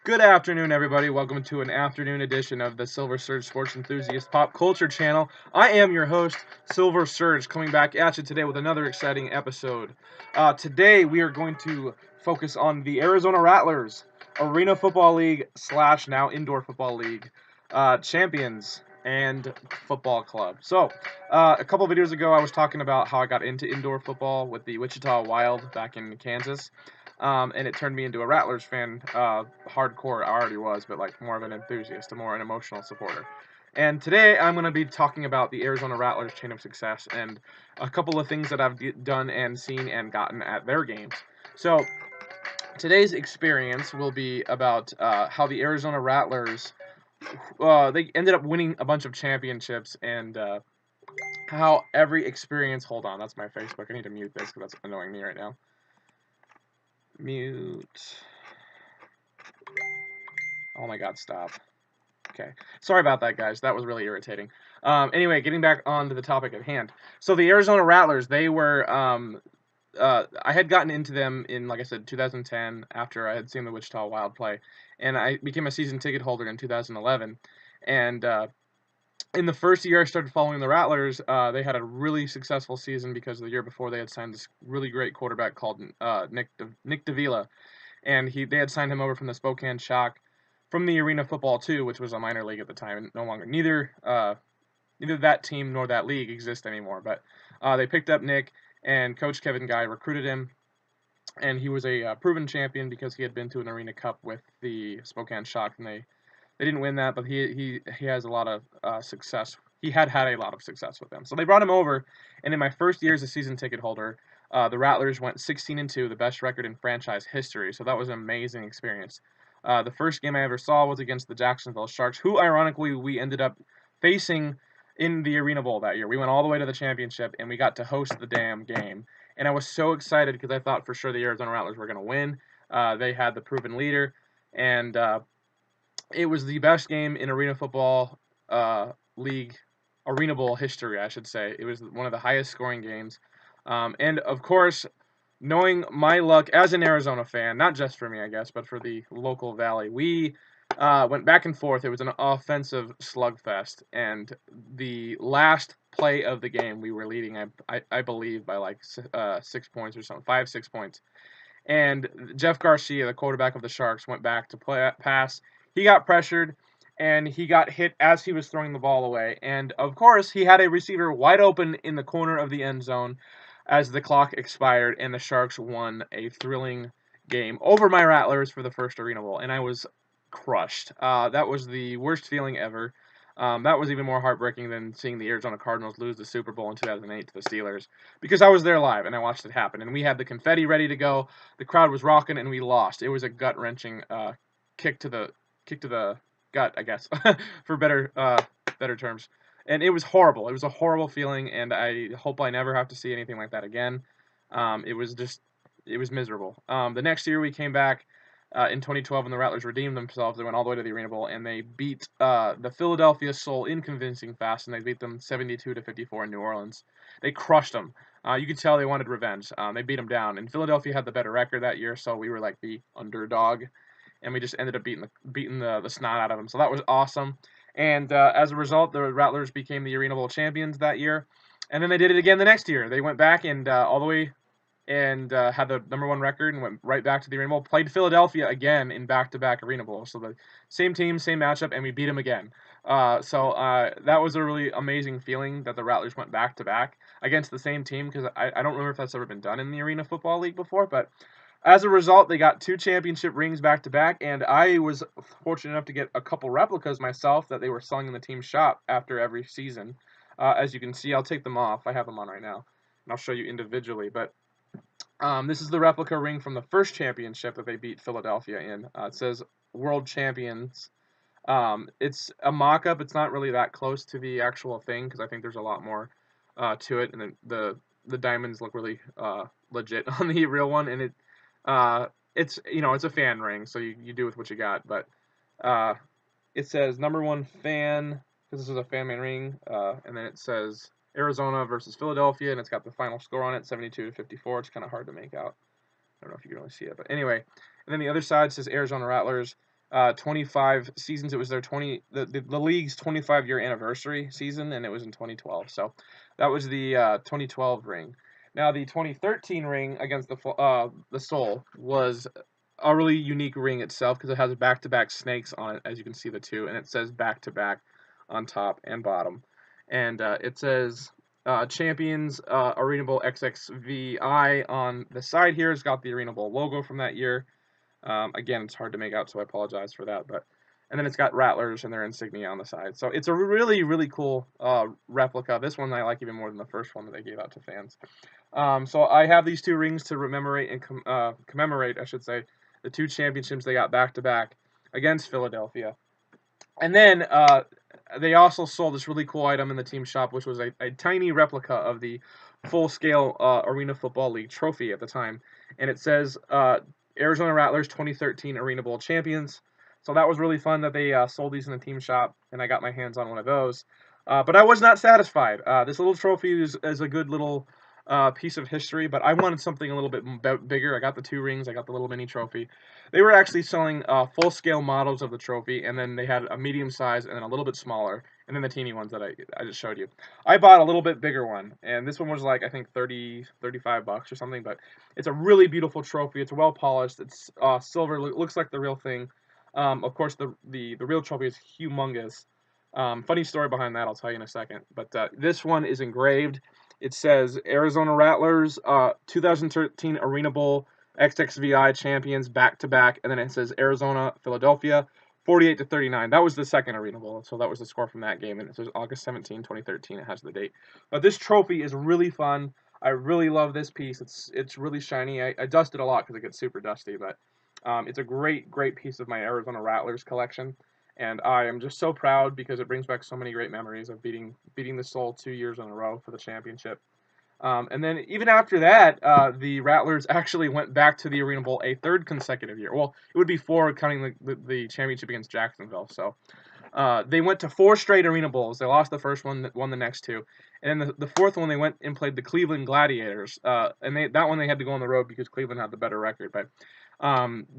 Good afternoon, everybody. Welcome to an afternoon edition of the Silver Surge Sports Enthusiast Pop Culture Channel. I am your host, Silver Surge, coming back at you today with another exciting episode. Today, we are going to focus on the Arizona Rattlers, Arena Football League / now Indoor Football League champions and football club. So, a couple videos ago, I was talking about how I got into indoor football with the Wichita Wild back in Kansas. And it turned me into a Rattlers fan, hardcore. I already was, but like more of an enthusiast, more an emotional supporter. And today I'm going to be talking about the Arizona Rattlers chain of success and a couple of things that I've done and seen and gotten at their games. So today's experience will be about how the Arizona Rattlers they ended up winning a bunch of championships and how every experience. Hold on, that's my Facebook. I need to mute this because that's annoying me right now. Mute. Oh my god, stop. Okay. Sorry about that, guys. That was really irritating. Anyway, getting back on to the topic at hand. So the Arizona Rattlers, they were, I had gotten into them in, like I said, 2010 after I had seen the Wichita Wild play. And I became a season ticket holder in 2011. And in the first year I started following the Rattlers, they had a really successful season because the year before they had signed this really great quarterback called Nick Davila. And they had signed him over from the Spokane Shock from the Arena Football 2, which was a minor league at the time. No longer, neither that team nor that league exist anymore. But they picked up Nick, and Coach Kevin Guy recruited him, and he was a proven champion because he had been to an Arena Cup with the Spokane Shock, and they didn't win that, but he has a lot of success. He had a lot of success with them. So they brought him over, and in my first year as a season ticket holder, the Rattlers went 16-2, the best record in franchise history. So that was an amazing experience. The first game I ever saw was against the Jacksonville Sharks, who ironically we ended up facing in the Arena Bowl that year. We went all the way to the championship, and we got to host the damn game. And I was so excited because I thought for sure the Arizona Rattlers were going to win. They had the proven leader, and it was the best game in Arena Football League, Arena Bowl history, I should say. It was one of the highest scoring games. And of course, knowing my luck as an Arizona fan, not just for me, I guess, but for the local valley, we went back and forth. It was an offensive slugfest. And the last play of the game, we were leading, I believe, by like 6 points or something, 5, 6 points. And Jeff Garcia, the quarterback of the Sharks, went back to pass. He got pressured, and he got hit as he was throwing the ball away. And, of course, he had a receiver wide open in the corner of the end zone as the clock expired, and the Sharks won a thrilling game over my Rattlers for the first Arena Bowl, and I was crushed. That was the worst feeling ever. That was even more heartbreaking than seeing the Arizona Cardinals lose the Super Bowl in 2008 to the Steelers, because I was there live and I watched it happen, and we had the confetti ready to go. The crowd was rocking, and we lost. It was a gut-wrenching kick to the gut, I guess, for better terms. And it was horrible. It was a horrible feeling, and I hope I never have to see anything like that again. It was miserable. The next year we came back in 2012, and the Rattlers redeemed themselves. They went all the way to the Arena Bowl, and they beat the Philadelphia Soul in convincing fashion. They beat them 72-54 in New Orleans. They crushed them. You could tell they wanted revenge. They beat them down, and Philadelphia had the better record that year, so we were like the underdog, and we just ended up beating the snot out of them. So that was awesome. And as a result, the Rattlers became the Arena Bowl champions that year. And then they did it again the next year. They went back and all the way and had the #1 record and went right back to the Arena Bowl. Played Philadelphia again in back-to-back Arena Bowl. So the same team, same matchup, and we beat them again. So that was a really amazing feeling that the Rattlers went back-to-back against the same team, because I don't remember if that's ever been done in the Arena Football League before, but as a result, they got 2 championship rings back-to-back, and I was fortunate enough to get a couple replicas myself that they were selling in the team shop after every season. As you can see, I'll take them off. I have them on right now, and I'll show you individually. But this is the replica ring from the first championship that they beat Philadelphia in. It says World Champions. It's a mock-up. It's not really that close to the actual thing, because I think there's a lot more to it, and the diamonds look really legit on the real one, and it's it's a fan ring, so you do with what you got. But it says #1 fan, because this is a fan made ring, and then it says Arizona versus Philadelphia, and it's got the final score on it, 72-54. It's kind of hard to make out. I don't know if you can really see it, but anyway. And then the other side says Arizona Rattlers, 25 seasons. It was their the league's 25-year anniversary season, and it was in 2012. So that was the 2012 ring. Now the 2013 ring against the Soul was a really unique ring itself because it has back-to-back snakes on it, as you can see the two, and it says back-to-back on top and bottom, and it says Champions Arena Bowl XXVI on the side here. It's got the Arena Bowl logo from that year. Again, it's hard to make out, so I apologize for that. But and then it's got Rattlers and their insignia on the side. So it's a really, really cool replica. This one I like even more than the first one that they gave out to fans. So I have these two rings to commemorate, I should say, the two championships they got back to back against Philadelphia. And then they also sold this really cool item in the team shop, which was a tiny replica of the full-scale Arena Football League trophy at the time. And it says Arizona Rattlers 2013 Arena Bowl champions. So that was really fun that they sold these in the team shop, and I got my hands on one of those. But I was not satisfied. This little trophy is a good little piece of history, but I wanted something a little bit bigger. I got the two rings. I got the little mini trophy. They were actually selling full-scale models of the trophy, and then they had a medium size and then a little bit smaller, and then the teeny ones that I just showed you. I bought a little bit bigger one, and this one was like, I think, 35 bucks or something, but it's a really beautiful trophy. It's well polished. It's silver. Looks like the real thing. Of course, the real trophy is humongous. Funny story behind that, I'll tell you in a second. But this one is engraved. It says Arizona Rattlers 2013 Arena Bowl XXVI champions back to back, and then it says Arizona Philadelphia 48-39. That was the second Arena Bowl, so that was the score from that game, and it says August 17, 2013. It has the date. But this trophy is really fun. I really love this piece. It's really shiny. I dust it a lot because it gets super dusty, but it's a great piece of my Arizona Rattlers collection. And I am just so proud because it brings back so many great memories of beating the Soul 2 years in a row for the championship. And then even after that, the Rattlers actually went back to the Arena Bowl a third consecutive year. Well, it would be four counting the championship against Jacksonville. So they went to 4 straight Arena Bowls. They lost the first one, won the next 2. And then the fourth one, they went and played the Cleveland Gladiators. And that one they had to go on the road because Cleveland had the better record. But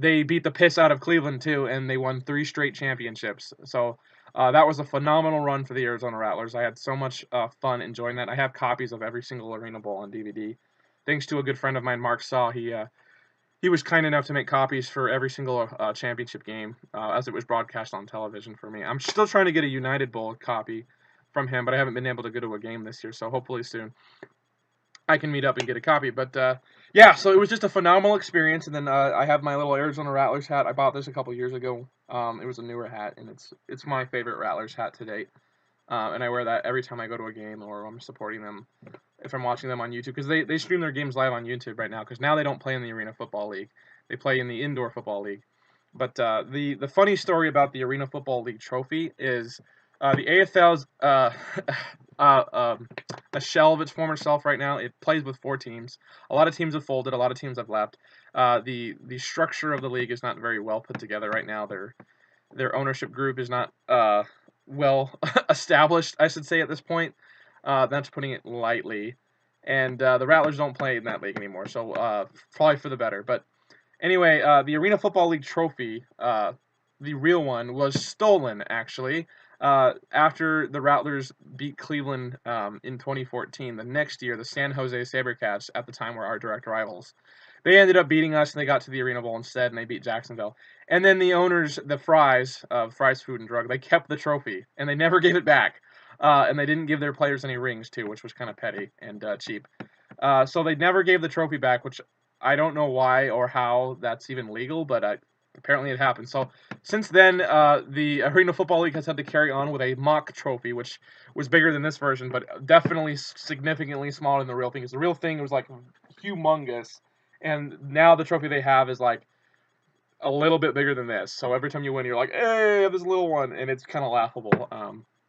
they beat the piss out of Cleveland, too, and they won 3 straight championships. So that was a phenomenal run for the Arizona Rattlers. I had so much fun enjoying that. I have copies of every single Arena Bowl on DVD. Thanks to a good friend of mine, Mark Saw, he was kind enough to make copies for every single championship game as it was broadcast on television for me. I'm still trying to get a United Bowl copy from him, but I haven't been able to go to a game this year, so hopefully soon I can meet up and get a copy. But yeah, so it was just a phenomenal experience. And then I have my little Arizona Rattlers hat. I bought this a couple years ago. It was a newer hat, and it's my favorite Rattlers hat to date. And I wear that every time I go to a game or I'm supporting them if I'm watching them on YouTube, because they stream their games live on YouTube right now, because now they don't play in the Arena Football League. They play in the Indoor Football League. But the funny story about the Arena Football League trophy is the AFL's a shell of its former self right now. It plays with 4 teams. A lot of teams have folded. A lot of teams have left. The structure of the league is not very well put together right now. Their ownership group is not well established, I should say, at this point. That's putting it lightly. And the Rattlers don't play in that league anymore, so probably for the better. But anyway, the Arena Football League trophy, the real one, was stolen, actually, after the Rattlers beat Cleveland in 2014. The next year, the San Jose SaberCats, at the time, were our direct rivals. They ended up beating us, and they got to the Arena Bowl instead, and they beat Jacksonville. And then the owners, the Fry's, Fry's Food and Drug, they kept the trophy, and they never gave it back. And they didn't give their players any rings, too, which was kind of petty and cheap. So they never gave the trophy back, which I don't know why or how that's even legal, but apparently it happened. So since then, the Arena Football League has had to carry on with a mock trophy, which was bigger than this version, but definitely significantly smaller than the real thing. Because the real thing was like humongous, and now the trophy they have is like a little bit bigger than this. So every time you win, you're like, hey, I have this little one, and it's kind of laughable.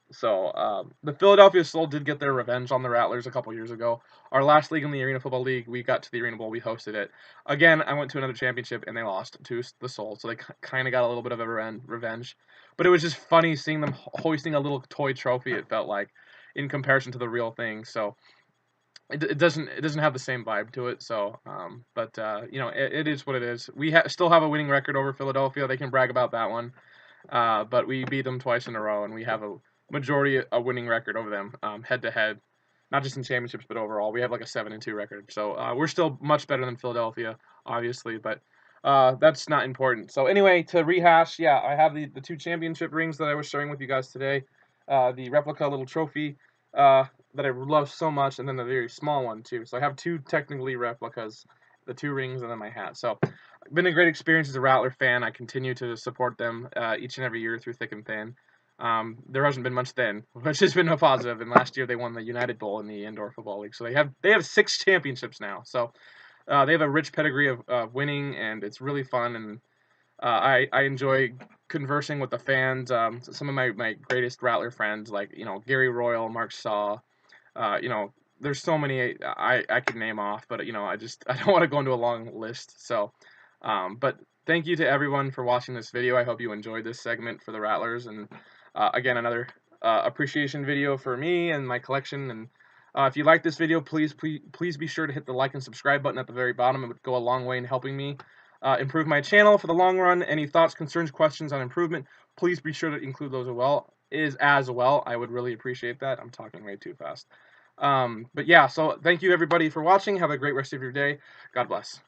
So the Philadelphia Soul did get their revenge on the Rattlers a couple years ago. Our last league in the Arena Football League, we got to the Arena Bowl, we hosted it. Again, I went to another championship, and they lost to the Soul, so they kind of got a little bit of a revenge. But it was just funny seeing them hoisting a little toy trophy, it felt like, in comparison to the real thing. So it doesn't have the same vibe to it. So, but you know, it is what it is. We still have a winning record over Philadelphia. They can brag about that one. But we beat them twice in a row, and we have a winning record over them, head to head, not just in championships but overall. We have like a 7-2 record, so we're still much better than Philadelphia, obviously, but that's not important. So anyway, to rehash, yeah, I have the two championship rings that I was sharing with you guys today, the replica little trophy that I love so much, and then the very small one too. So I have two technically replicas, the two rings, and then my hat. So been a great experience as a Rattler fan. I continue to support them each and every year through thick and thin. There hasn't been much then, which has been a positive. And last year they won the United Bowl in the Indoor Football League, so they have 6 championships now. So they have a rich pedigree of winning, and it's really fun. And I enjoy conversing with the fans. Some of my greatest Rattler friends, like Gary Royal, Mark Saw. You know, there's so many I could name off, but I don't want to go into a long list. So. But thank you to everyone for watching this video. I hope you enjoyed this segment for the Rattlers. And again, another appreciation video for me and my collection. And if you like this video, please be sure to hit the like and subscribe button at the very bottom. It would go a long way in helping me improve my channel for the long run. Any thoughts, concerns, questions on improvement, please be sure to include those as well. I would really appreciate that. I'm talking way too fast. But yeah, so thank you everybody for watching. Have a great rest of your day. God bless.